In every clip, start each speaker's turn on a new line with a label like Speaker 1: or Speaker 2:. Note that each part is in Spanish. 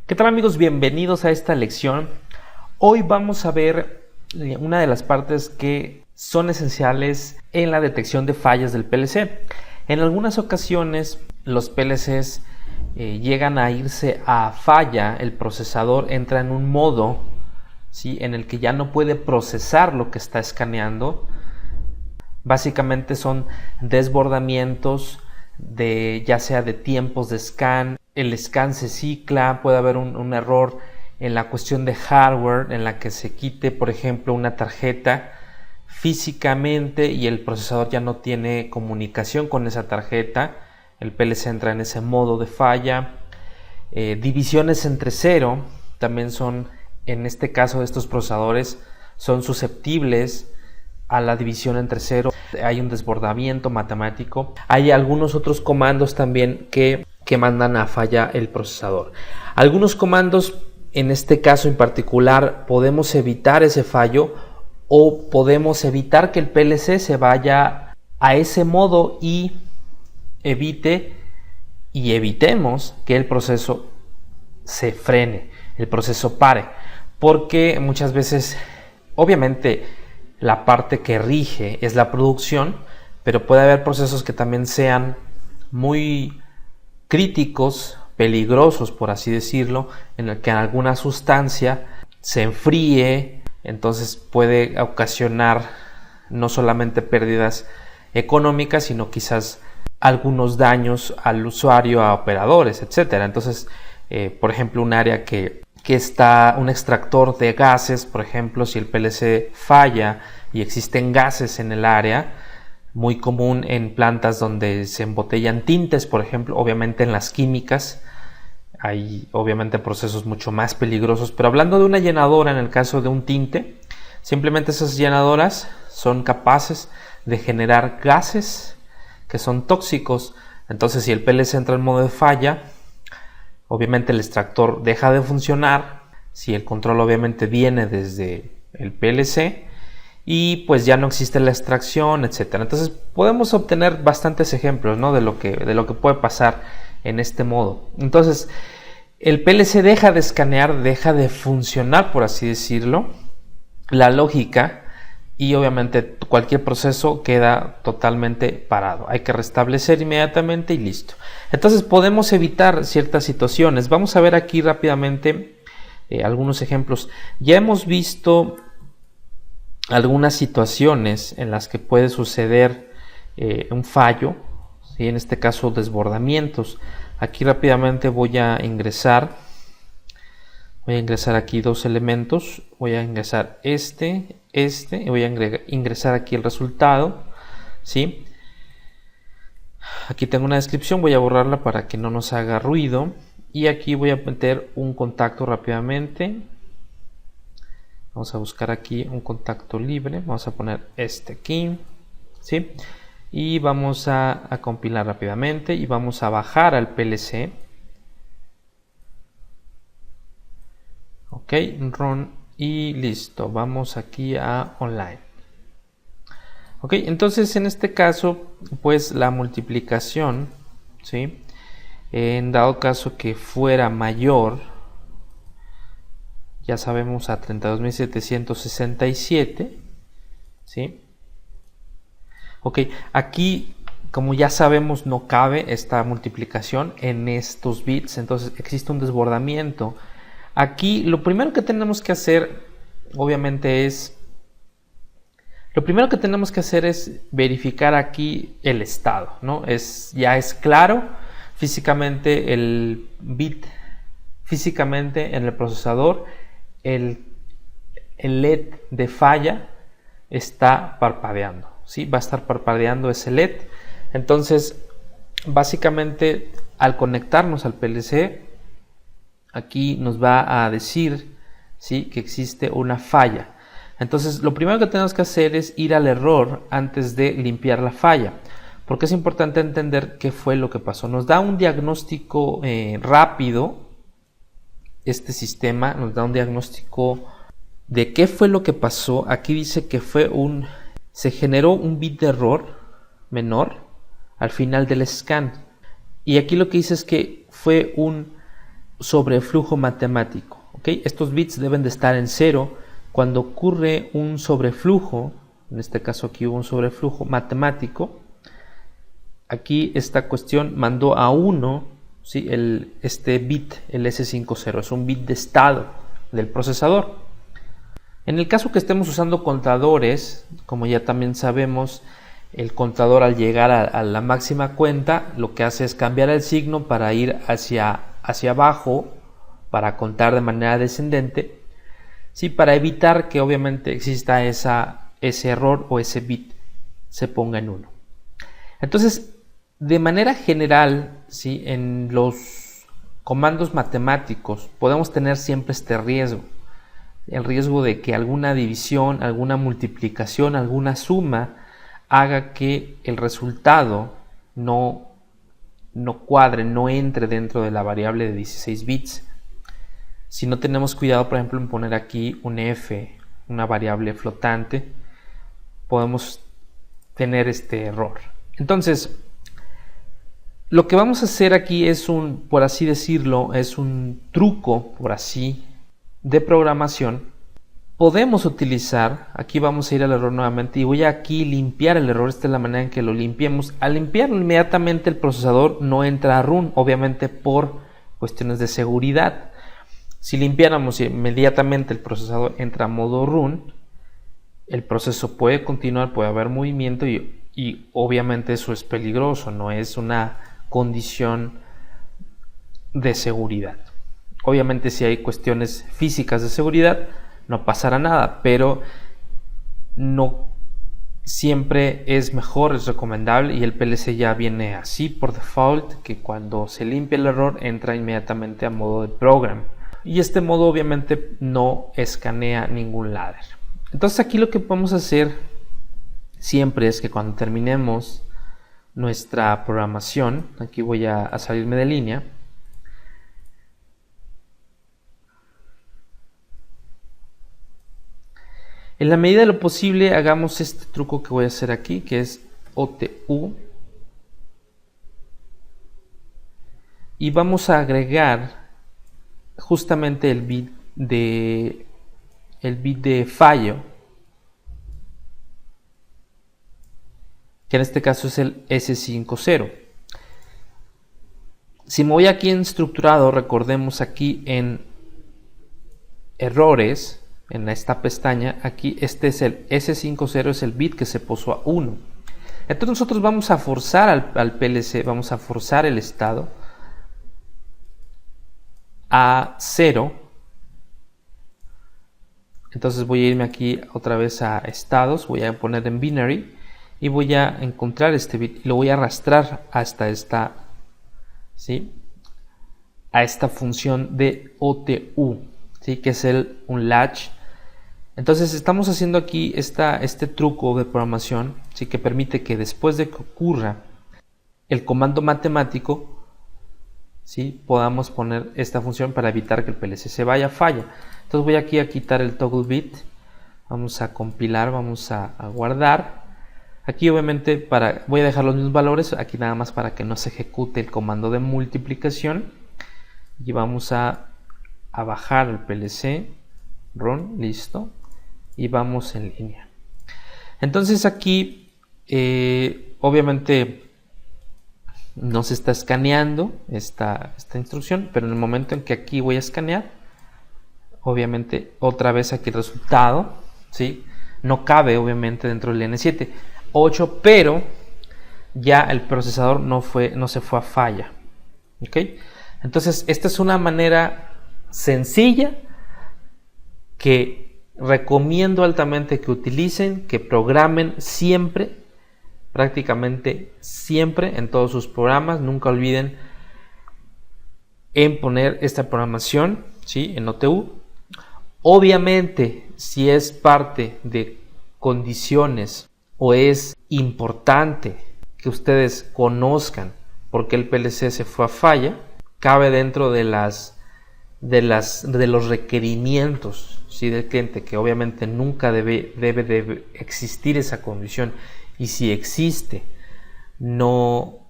Speaker 1: ¿Qué tal, amigos? Bienvenidos a esta lección. Hoy vamos a ver una de las partes que son esenciales en la detección de fallas del PLC. En algunas ocasiones los PLCs llegan a irse a falla, el procesador entra en un modo, ¿sí?, en el que ya no puede procesar lo que está escaneando. Básicamente son desbordamientos ya sea de tiempos de scan, el scan se cicla, puede haber un error en la cuestión de hardware, en la que se quite, por ejemplo, una tarjeta físicamente y el procesador ya no tiene comunicación con esa tarjeta. El PLC entra en ese modo de falla. Divisiones entre cero también son, en este caso de estos procesadores, son susceptibles a la división entre cero. Hay un desbordamiento matemático. Hay algunos otros comandos también que mandan a falla el procesador. Algunos comandos, en este caso en particular, podemos evitar ese fallo o podemos evitar que el PLC se vaya a ese modo y evitemos que el proceso se frene, el proceso pare, porque muchas veces, obviamente, la parte que rige es la producción, pero puede haber procesos que también sean muy críticos, peligrosos, por así decirlo, en el que alguna sustancia se enfríe, entonces puede ocasionar no solamente pérdidas económicas, sino quizás algunos daños al usuario, a operadores, etcétera. Entonces, por ejemplo, un área que está un extractor de gases, por ejemplo, si el PLC falla y existen gases en el área, muy común en plantas donde se embotellan tintes, por ejemplo, obviamente en las químicas hay obviamente procesos mucho más peligrosos, pero hablando de una llenadora, en el caso de un tinte, simplemente esas llenadoras son capaces de generar gases que son tóxicos. Entonces, si el PLC entra en modo de falla, obviamente el extractor deja de funcionar, si el control obviamente viene desde el PLC y pues ya no existe la extracción, etcétera. Entonces podemos obtener bastantes ejemplos, ¿no?, de lo que puede pasar en este modo. Entonces el PLC deja de escanear, deja de funcionar, por así decirlo, la lógica, y obviamente cualquier proceso queda totalmente parado. Hay que restablecer inmediatamente y listo. Entonces podemos evitar ciertas situaciones. Vamos a ver aquí rápidamente algunos ejemplos. Ya hemos visto algunas situaciones en las que puede suceder un fallo, ¿sí?, en este caso desbordamientos. Aquí rápidamente voy a ingresar aquí dos elementos, voy a ingresar este y voy a ingresar aquí el resultado, ¿sí? Aquí tengo una descripción, voy a borrarla para que no nos haga ruido, y aquí voy a meter un contacto rápidamente. Vamos a buscar aquí un contacto libre, vamos a poner este aquí, ¿sí? Y vamos a compilar rápidamente y vamos a bajar al PLC. Ok, run y listo. Vamos aquí a online. Ok, entonces en este caso, pues la multiplicación, ¿sí?, en dado caso que fuera mayor, ya sabemos, a 32.767, ¿sí? Ok, aquí, como ya sabemos, no cabe esta multiplicación en estos bits, entonces existe un desbordamiento. Aquí lo primero que tenemos que hacer, obviamente, es verificar aquí el estado, ¿no? Ya es claro físicamente el bit, físicamente en el procesador, el LED de falla está parpadeando, ¿sí? Va a estar parpadeando ese LED. Entonces, básicamente, al conectarnos al PLC, aquí nos va a decir, ¿sí?, que existe una falla. Entonces lo primero que tenemos que hacer es ir al error antes de limpiar la falla, porque es importante entender qué fue lo que pasó. Nos da un diagnóstico rápido. Este sistema nos da un diagnóstico de qué fue lo que pasó. Aquí dice que se generó un bit de error menor al final del scan, y aquí lo que dice es que fue un sobreflujo matemático. ¿Okay? Estos bits deben de estar en 0. Cuando ocurre un sobreflujo, en este caso aquí hubo un sobreflujo matemático, aquí esta cuestión mandó a 1, ¿sí? Este bit, el S50, es un bit de estado del procesador. En el caso que estemos usando contadores, como ya también sabemos, el contador al llegar a la máxima cuenta lo que hace es cambiar el signo para ir hacia abajo, para contar de manera descendente, ¿sí? Para evitar que obviamente exista ese error o ese bit se ponga en 1. Entonces, de manera general, ¿sí? En los comandos matemáticos podemos tener siempre este riesgo. El riesgo de que alguna división, alguna multiplicación, alguna suma haga que el resultado no cuadre, no entre dentro de la variable de 16 bits. Si no tenemos cuidado, por ejemplo, en poner aquí un f, una variable flotante, podemos tener este error. Entonces, lo que vamos a hacer aquí es por así decirlo, es un truco, por así, de programación. Podemos utilizar, aquí vamos a ir al error nuevamente y voy a aquí limpiar el error. Esta es la manera en que lo limpiemos. Al limpiarlo inmediatamente el procesador no entra a run, obviamente por cuestiones de seguridad. Si limpiáramos inmediatamente el procesador entra a modo run, el proceso puede continuar, puede haber movimiento y obviamente eso es peligroso, no es una condición de seguridad. Obviamente si hay cuestiones físicas de seguridad no pasará nada, pero no siempre es mejor, es recomendable, y el PLC ya viene así por default, que cuando se limpia el error entra inmediatamente a modo de program, y este modo obviamente no escanea ningún ladder. Entonces aquí lo que vamos a hacer siempre es que cuando terminemos nuestra programación, aquí voy a salirme de línea, en la medida de lo posible hagamos este truco que voy a hacer aquí, que es OTU, y vamos a agregar justamente el bit de fallo, que en este caso es el S50. Si me voy aquí en estructurado, recordemos aquí en errores, en esta pestaña, aquí este es el S50, es el bit que se puso a 1. Entonces nosotros vamos a forzar al PLC, vamos a forzar el estado a 0. Entonces voy a irme aquí otra vez a estados, voy a poner en binary y voy a encontrar este bit y lo voy a arrastrar hasta esta, ¿sí? A esta función de OTU, ¿sí? Que es un latch. Entonces estamos haciendo aquí este truco de programación, ¿sí? Que permite que después de que ocurra el comando matemático, ¿sí? Podamos poner esta función para evitar que el PLC se vaya a falla. Entonces voy aquí a quitar el toggle bit, vamos a compilar, vamos a guardar. Aquí obviamente voy a dejar los mismos valores, aquí nada más para que no se ejecute el comando de multiplicación. Y vamos a bajar el PLC, run, listo, y vamos en línea. Entonces aquí obviamente no se está escaneando esta instrucción, pero en el momento en que aquí voy a escanear, obviamente otra vez aquí el resultado, ¿sí? No cabe obviamente dentro del N7 8, pero ya el procesador no se fue a falla, ¿ok? Entonces esta es una manera sencilla que recomiendo altamente que utilicen, que programen siempre, prácticamente siempre en todos sus programas. Nunca olviden en poner esta programación, ¿sí? En OTU. Obviamente, si es parte de condiciones o es importante que ustedes conozcan por qué el PLC se fue a falla, cabe dentro de los requerimientos, ¿sí? Del cliente, que obviamente nunca debe de existir esa condición, y si existe no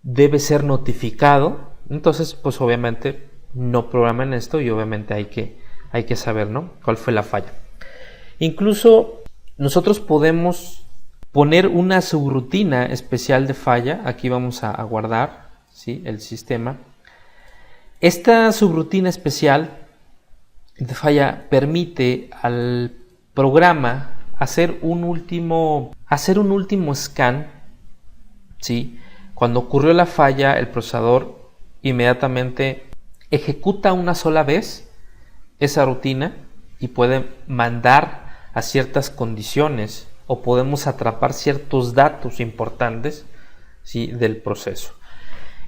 Speaker 1: debe ser notificado. Entonces pues obviamente no programen esto y obviamente hay que saber, ¿no?, cuál fue la falla. Incluso nosotros podemos poner una subrutina especial de falla. Aquí vamos a guardar, ¿sí?, el sistema. Esta subrutina especial de falla permite al programa hacer un último scan, ¿sí? Cuando ocurrió la falla, el procesador inmediatamente ejecuta una sola vez esa rutina y puede mandar a ciertas condiciones o podemos atrapar ciertos datos importantes, ¿sí?, del proceso.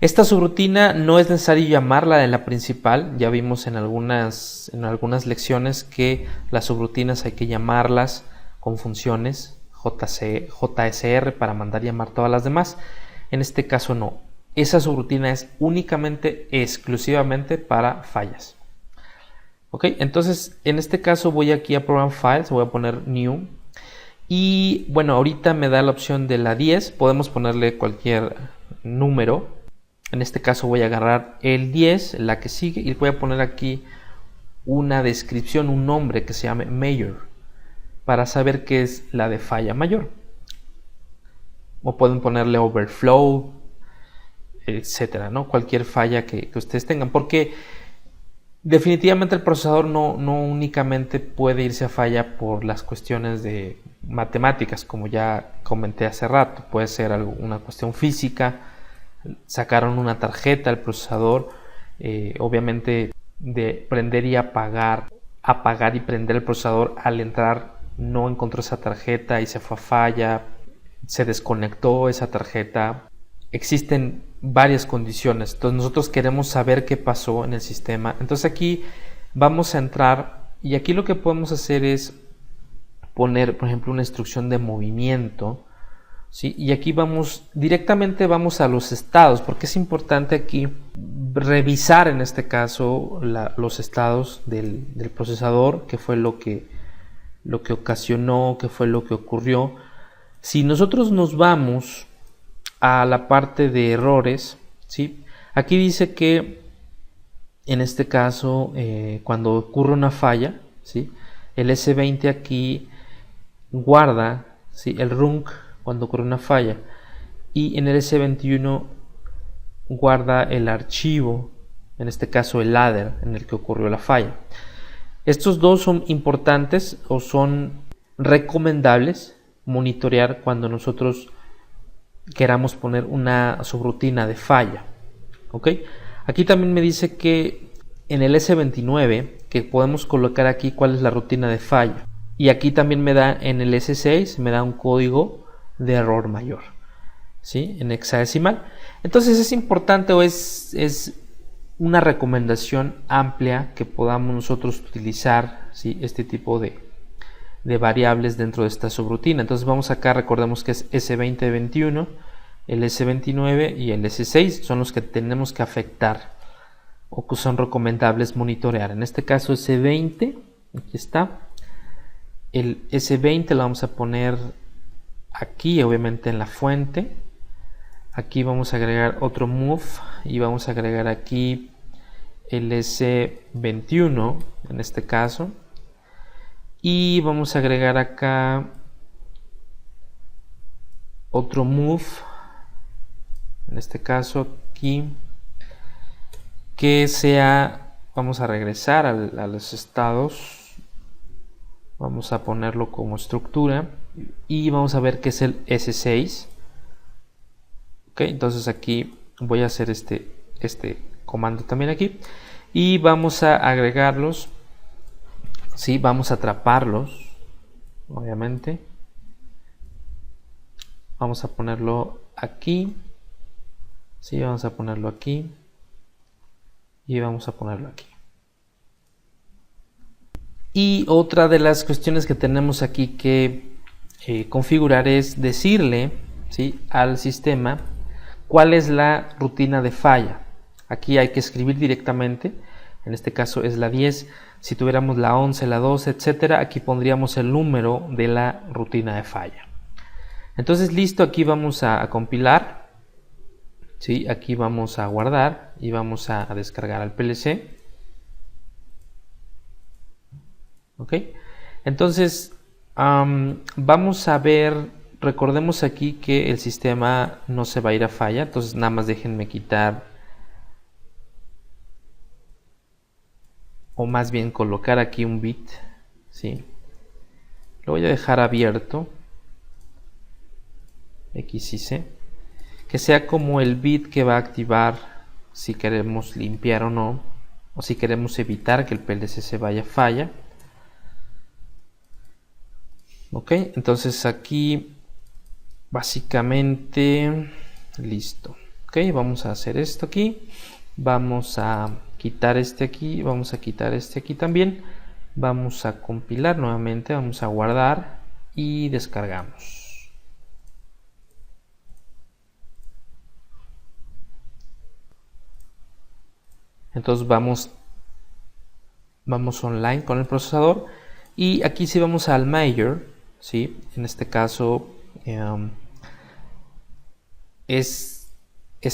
Speaker 1: Esta subrutina no es necesario llamarla de la principal. Ya vimos en algunas lecciones que las subrutinas hay que llamarlas con funciones JSR para mandar llamar todas las demás. En este caso no. Esa subrutina es únicamente, exclusivamente para fallas. Ok, entonces en este caso voy aquí a Program Files, voy a poner New. Y bueno, ahorita me da la opción de la 10. Podemos ponerle cualquier número. En este caso voy a agarrar el 10, la que sigue, y voy a poner aquí una descripción, un nombre que se llame Major, para saber qué es la de falla mayor. O pueden ponerle Overflow, etcétera, ¿no? Cualquier falla que ustedes tengan, porque definitivamente el procesador no únicamente puede irse a falla por las cuestiones de matemáticas, como ya comenté hace rato. Puede ser una cuestión física. Sacaron una tarjeta al procesador, obviamente de prender y apagar y prender el procesador. Al entrar no encontró esa tarjeta y se fue a falla, se desconectó esa tarjeta. Existen varias condiciones, entonces nosotros queremos saber qué pasó en el sistema. Entonces aquí vamos a entrar y aquí lo que podemos hacer es poner, por ejemplo, una instrucción de movimiento. ¿Sí? Y aquí directamente vamos a los estados, porque es importante aquí revisar en este caso los estados del procesador, qué fue lo que ocasionó, qué fue lo que ocurrió. Si nosotros nos vamos a la parte de errores, ¿sí?, aquí dice que en este caso cuando ocurre una falla, ¿sí?, el S20 aquí guarda, ¿sí?, el RUNC cuando ocurre una falla, y en el S21 guarda el archivo, en este caso el ladder en el que ocurrió la falla. Estos dos son importantes o son recomendables monitorear cuando nosotros queramos poner una subrutina de falla. ¿Ok? Aquí también me dice que en el S29 que podemos colocar aquí cuál es la rutina de falla, y aquí también me da en el S6 me da un código de error mayor, ¿sí?, en hexadecimal. Entonces es importante o es una recomendación amplia que podamos nosotros utilizar, ¿sí?, este tipo de variables dentro de esta subrutina. Entonces vamos acá, recordemos que es S2021, el S29 y el S6 son los que tenemos que afectar o que son recomendables monitorear. En este caso S20, aquí está, el S20 lo vamos a poner aquí, obviamente en la fuente. Aquí vamos a agregar otro move y vamos a agregar aquí el S21 en este caso, y vamos a agregar acá otro move en este caso aquí que sea, vamos a regresar a los estados, vamos a ponerlo como estructura y vamos a ver que es el S6. Ok, entonces aquí voy a hacer este comando también aquí y vamos a agregarlos, ¿sí? Vamos a atraparlos, obviamente. Vamos a ponerlo aquí, ¿sí? Vamos a ponerlo aquí y vamos a ponerlo aquí. Y otra de las cuestiones que tenemos aquí que configurar es decirle, ¿sí?, al sistema cuál es la rutina de falla. Aquí hay que escribir directamente, en este caso es la 10, si tuviéramos la 11, la 12, etcétera, aquí pondríamos el número de la rutina de falla. Entonces listo, aquí vamos a compilar ¿sí? Aquí vamos a guardar y vamos a descargar al PLC. ¿Ok? Entonces, vamos a ver, recordemos aquí que el sistema no se va a ir a falla, entonces nada más déjenme quitar, o más bien colocar aquí un bit, ¿sí? Lo voy a dejar abierto, X y C, que sea como el bit que va a activar si queremos limpiar o no, o si queremos evitar que el PLC se vaya a falla. Ok, entonces aquí básicamente listo. Ok, vamos a hacer esto aquí, vamos a quitar este aquí, vamos a quitar este aquí también, vamos a compilar nuevamente, vamos a guardar y descargamos. Entonces vamos online con el procesador y aquí si vamos al Major, ¿sí? En este caso es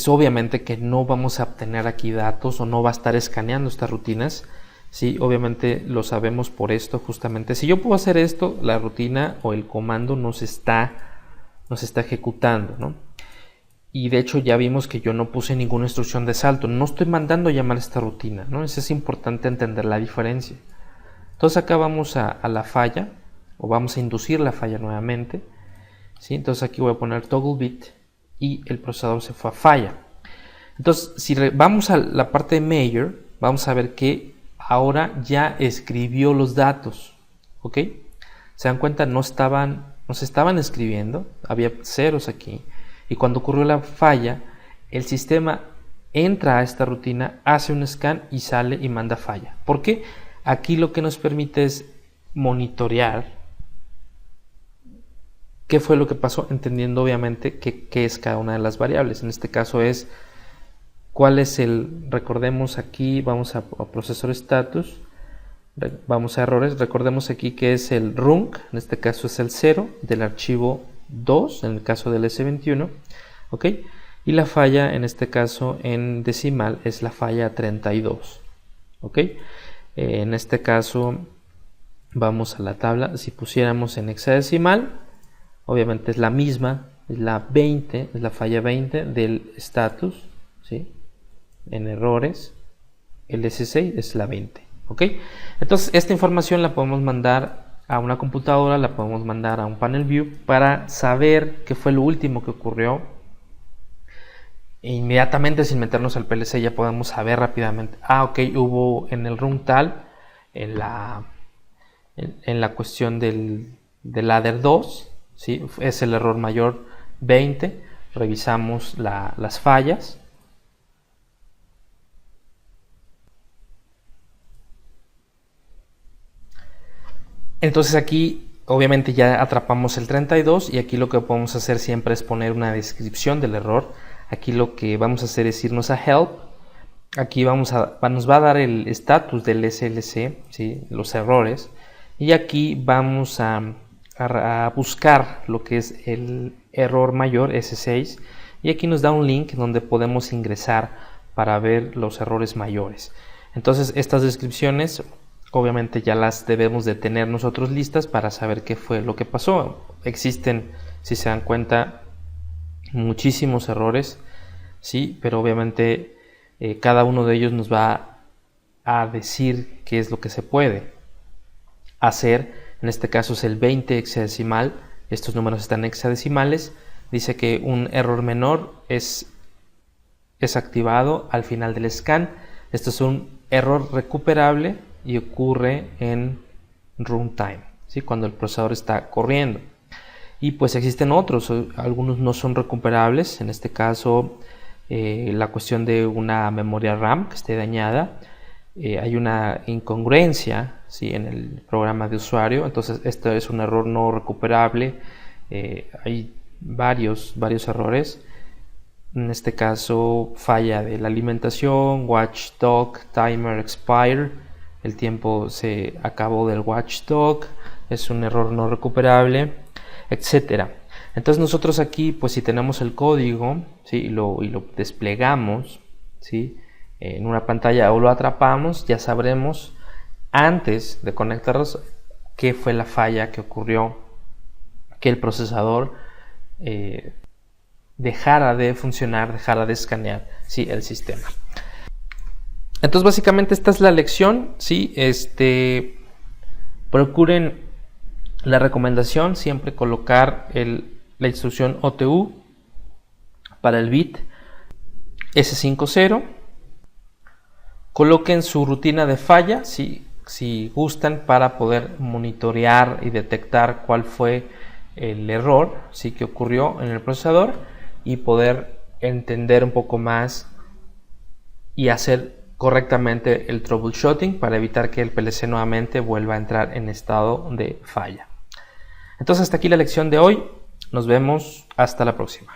Speaker 1: obviamente que no vamos a obtener aquí datos o no va a estar escaneando estas rutinas, ¿sí? Obviamente lo sabemos por esto justamente. Si yo puedo hacer esto, la rutina o el comando nos está ejecutando, ¿no? Y de hecho ya vimos que yo no puse ninguna instrucción de salto, no estoy mandando llamar a esta rutina, ¿no? Eso es importante entender la diferencia. Entonces acá vamos a la falla, o vamos a inducir la falla nuevamente, ¿sí? Entonces aquí voy a poner toggle bit y el procesador se fue a falla. Entonces si vamos a la parte de Major, vamos a ver que ahora ya escribió los datos, ¿ok? Se dan cuenta, no se estaban escribiendo, había ceros aquí. Y cuando ocurrió la falla, el sistema entra a esta rutina, hace un scan y sale y manda falla. ¿Por qué? Aquí lo que nos permite es monitorear qué fue lo que pasó, entendiendo obviamente qué es cada una de las variables. En este caso es cuál es recordemos aquí, vamos a procesor status, vamos a errores, recordemos aquí que es el runc, en este caso es el 0 del archivo 2 en el caso del S21, ok, y la falla en este caso en decimal es la falla 32, ok. En este caso vamos a la tabla, si pusiéramos en hexadecimal obviamente es la misma, es la 20, es la falla 20 del status, ¿sí? En errores el S6 es la 20, ok. Entonces esta información la podemos mandar a una computadora, la podemos mandar a un panel view para saber qué fue lo último que ocurrió. E inmediatamente, sin meternos al PLC, ya podemos saber rápidamente, ok, hubo en el run tal, en la cuestión del ladder 2, ¿sí? Es el error mayor 20, revisamos las fallas. Entonces aquí obviamente ya atrapamos el 32 y aquí lo que podemos hacer siempre es poner una descripción del error. Aquí lo que vamos a hacer es irnos a Help. Aquí nos va a dar el status del SLC, ¿sí? Los errores. Y aquí vamos a buscar lo que es el error mayor S6. Y aquí nos da un link donde podemos ingresar para ver los errores mayores. Entonces estas descripciones obviamente ya las debemos de tener nosotros listas para saber qué fue lo que pasó. Existen, si se dan cuenta, muchísimos errores, sí, pero obviamente cada uno de ellos nos va a decir qué es lo que se puede hacer. En este caso es el 20 hexadecimal, estos números están hexadecimales. Dice que un error menor es activado al final del scan. Esto es un error recuperable y ocurre en runtime, ¿sí? Cuando el procesador está corriendo. Y pues existen otros, algunos no son recuperables, en este caso la cuestión de una memoria RAM que esté dañada, hay una incongruencia, ¿sí? En el programa de usuario, entonces esto es un error no recuperable. Hay varios errores. En este caso falla de la alimentación, watchdog, timer expire, el tiempo se acabó del watchdog, es un error no recuperable, etcétera. Entonces nosotros aquí, pues si tenemos el código, ¿sí? y lo desplegamos, ¿sí? en una pantalla o lo atrapamos, ya sabremos antes de conectarlos qué fue la falla que ocurrió, que el procesador dejara de funcionar, dejara de escanear, ¿sí? el sistema. Entonces básicamente esta es la lección, ¿sí? Procuren la recomendación, siempre colocar la instrucción OTU para el bit S50. Coloquen su rutina de falla si gustan, para poder monitorear y detectar cuál fue el error que ocurrió en el procesador y poder entender un poco más y hacer correctamente el troubleshooting para evitar que el PLC nuevamente vuelva a entrar en estado de falla. Entonces hasta aquí la lección de hoy. Nos vemos hasta la próxima.